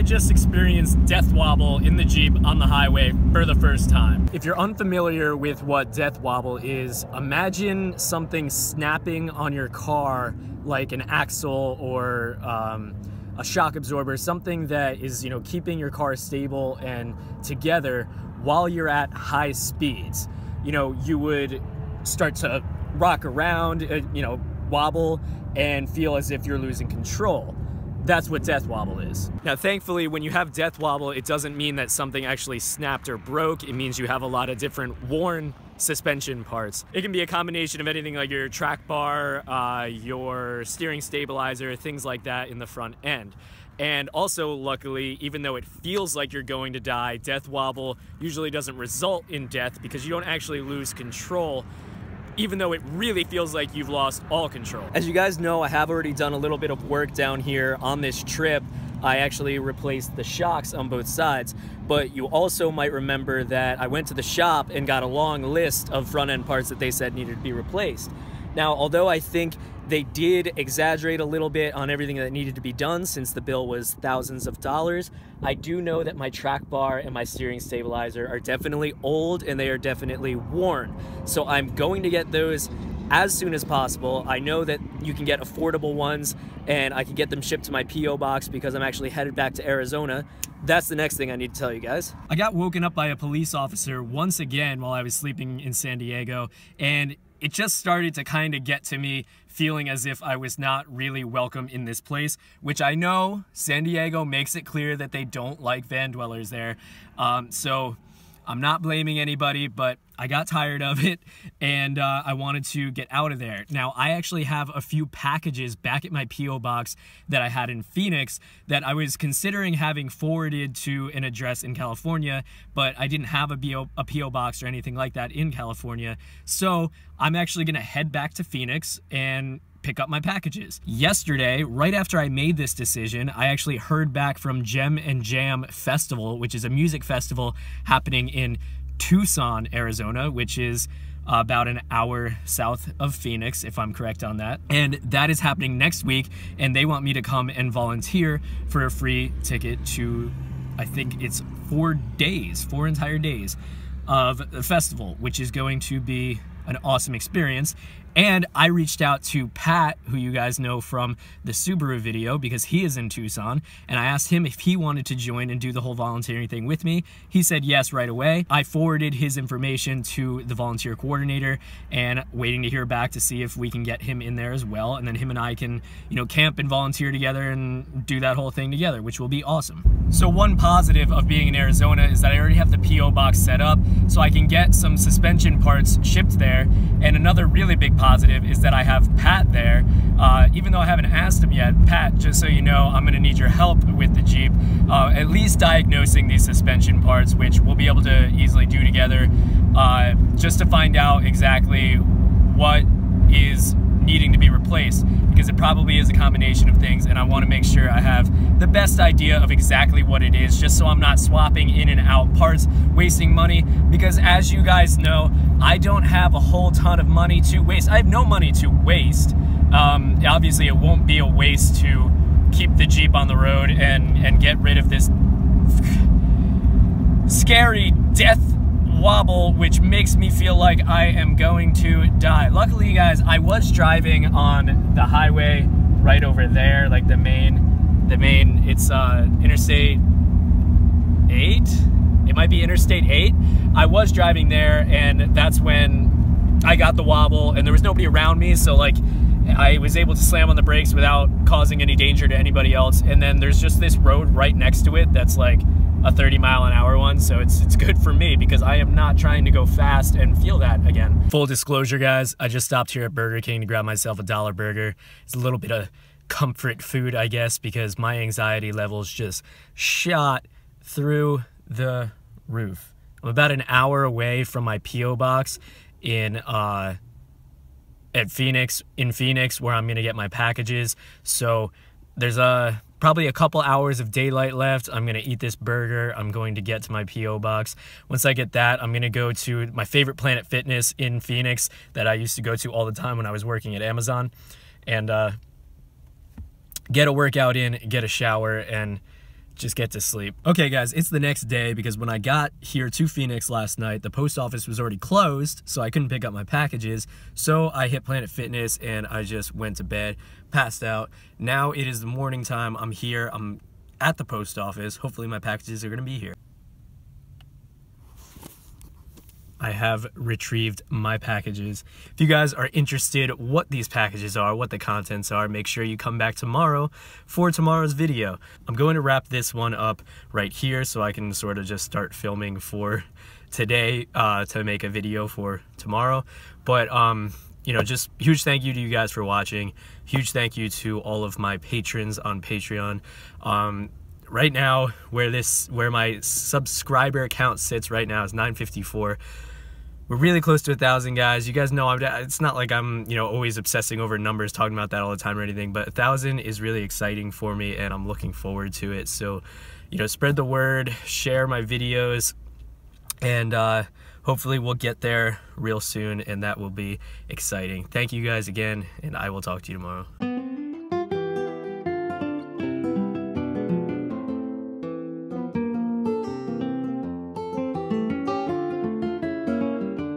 just experienced Death Wobble in the Jeep on the highway for the first time. If you're unfamiliar with what Death Wobble is, imagine something snapping on your car like an axle or a shock absorber, something that is, you know, keeping your car stable and together while you're at high speeds. You know, you would start to rock around, you know, wobble and feel as if you're losing control. That's what Death Wobble is. Now, thankfully, when you have Death Wobble, it doesn't mean that something actually snapped or broke. It means you have a lot of different worn suspension parts. It can be a combination of anything like your track bar, your steering stabilizer, things like that in the front end. And also, luckily, even though it feels like you're going to die, Death Wobble usually doesn't result in death because you don't actually lose control, even though it really feels like you've lost all control. As you guys know, I have already done a little bit of work down here on this trip. I actually replaced the shocks on both sides, but you also might remember that I went to the shop and got a long list of front end parts that they said needed to be replaced. Now, although I think they did exaggerate a little bit on everything that needed to be done since the bill was thousands of dollars, I do know that my track bar and my steering stabilizer are definitely old and they are definitely worn. So I'm going to get those as soon as possible. I know that you can get affordable ones and I can get them shipped to my P.O. box because I'm actually headed back to Arizona. That's the next thing I need to tell you guys. I got woken up by a police officer once again while I was sleeping in San Diego, and it just started to kind of get to me, feeling as if I was not really welcome in this place, which I know San Diego makes it clear that they don't like van dwellers there. So I'm not blaming anybody, but I got tired of it and I wanted to get out of there. Now, I actually have a few packages back at my P.O. box that I had in Phoenix that I was considering having forwarded to an address in California, but I didn't have a P.O. box or anything like that in California. So I'm actually gonna head back to Phoenix and pick up my packages. Yesterday, right after I made this decision, I actually heard back from Gem and Jam Festival, which is a music festival happening in Tucson, Arizona, which is about an hour south of Phoenix, if I'm correct on that. And that is happening next week, and they want me to come and volunteer for a free ticket to, I think it's 4 days, 4 entire days of the festival, which is going to be an awesome experience. And I reached out to Pat, who you guys know from the Subaru video, because he is in Tucson, and I asked him if he wanted to join and do the whole volunteering thing with me. He said yes right away. I forwarded his information to the volunteer coordinator and waiting to hear back to see if we can get him in there as well, and then him and I can, you know, camp and volunteer together and do that whole thing together, which will be awesome. So one positive of being in Arizona is that I already have the P.O. box set up, so I can get some suspension parts shipped there. And another really big positive is that I have Pat there. Even though I haven't asked him yet, Pat, just so you know, I'm gonna need your help with the Jeep, at least diagnosing these suspension parts, which we'll be able to easily do together, just to find out exactly what is needing to be replaced, because it probably is a combination of things, and I want to make sure I have the best idea of exactly what it is, just so I'm not swapping in and out parts, wasting money, because as you guys know, I don't have a whole ton of money to waste. I have no money to waste. Obviously it won't be a waste to keep the Jeep on the road and get rid of this scary Death Wobble, which makes me feel like I am going to die. Luckily, guys, I was driving on the highway right over there, like the main, it's Interstate 8? It might be Interstate 8. I was driving there, and that's when I got the wobble, and there was nobody around me, so like I was able to slam on the brakes without causing any danger to anybody else. And then there's just this road right next to it that's like a 30-mile-an-hour one, so it's good for me because I am not trying to go fast and feel that again. Full disclosure, guys, I just stopped here at Burger King to grab myself a $1 burger. It's a little bit of comfort food, I guess, because my anxiety levels just shot through the roof. I'm about an hour away from my P.O. box in Phoenix, where I'm gonna get my packages. So there's probably a couple hours of daylight left. I'm gonna eat this burger. I'm going to get to my P.O. box. Once I get that, I'm gonna go to my favorite Planet Fitness in Phoenix that I used to go to all the time when I was working at Amazon, and get a workout in, get a shower, and just get to sleep. Okay guys, it's the next day because when I got here to Phoenix last night, the post office was already closed, so I couldn't pick up my packages. So I hit Planet Fitness and I just went to bed, passed out. Now it is the morning time. I'm here, I'm at the post office. Hopefully my packages are gonna be here. I have retrieved my packages. If you guys are interested what these packages are, what the contents are, make sure you come back tomorrow for tomorrow's video. I'm going to wrap this one up right here so I can sort of just start filming for today to make a video for tomorrow. But you know, just huge thank you to you guys for watching. Huge thank you to all of my patrons on Patreon. Right now, where my subscriber count sits right now is 954. We're really close to 1,000, guys. You guys know it's not like I'm, you know, always obsessing over numbers, talking about that all the time or anything, but 1,000 is really exciting for me and I'm looking forward to it. So, you know, spread the word, share my videos, and hopefully we'll get there real soon and that will be exciting. Thank you guys again, and I will talk to you tomorrow.